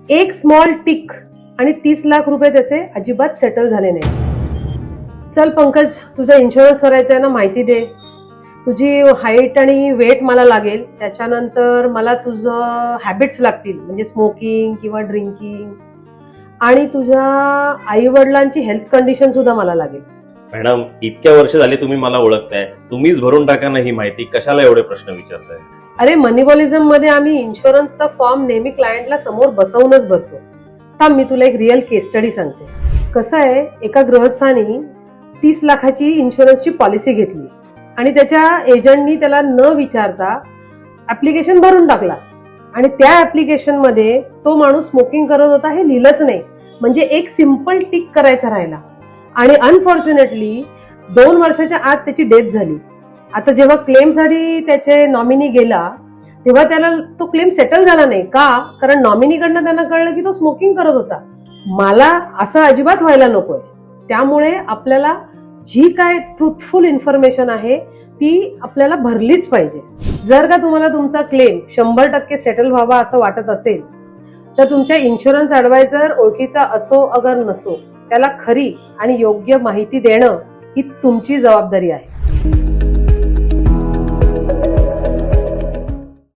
एक small tick आणि 30 लाख रुपये त्याचे अजिबात सेटल झाले नाही. चल पंकज, तुझा इन्शुरन्स करायचा आहे ना, माहिती दे. तुझी हाईट आणि वेट मला लागेल, त्याच्यानंतर मला तुझं हॅबिट्स लागतील, म्हणजे स्मोकिंग किंवा ड्रिंकिंग, आणि तुझ्या आई वडिलांची हेल्थ कंडिशन सुद्धा मला लागेल. मॅडम, इतक्या वर्ष झाले तुम्ही मला ओळखताय, तुम्हीच भरून टाका ना ही माहिती. कशाला एवढे प्रश्न विचारताय? अरे, मनीबॉलिझम मध्ये आम्ही इन्शुरन्सचा फॉर्म नेहमी क्लायंटला समोर बसवूनच भरतो. थांब, मी तुला एक रिअल केस स्टडी सांगते. कसं आहे, एका गृहस्थानी 30 लाखाची इन्शुरन्सची पॉलिसी घेतली आणि त्याच्या एजंटनी त्याला न विचारता ऍप्लिकेशन भरून टाकला. आणि त्या ऍप्लिकेशन मध्ये तो माणूस स्मोकिंग करत होता हे लिहिलंच नाही, म्हणजे एक सिंपल टिक करायचा राहिला. आणि अनफॉर्च्युनेटली 2 वर्षाच्या आत त्याची डेथ झाली. आता जेव्हा क्लेमसाठी त्याचे नॉमिनी गेला तेव्हा त्याला तो क्लेम सेटल झाला नाही. का? कारण नॉमिनीकडनं त्यांना कळलं की तो स्मोकिंग करत होता. मला असं अजिबात व्हायला नकोय. त्यामुळे आपल्याला जी काय ट्रुथफुल इन्फॉर्मेशन आहे ती आपल्याला भरलीच पाहिजे. जर का तुम्हाला तुमचा क्लेम 100% सेटल व्हावा असं वाटत असेल तर तुमच्या इन्शुरन्स ऍडवायझर ओळखीचा असो अगर नसो, त्याला खरी आणि योग्य माहिती देणं ही तुमची जबाबदारी आहे.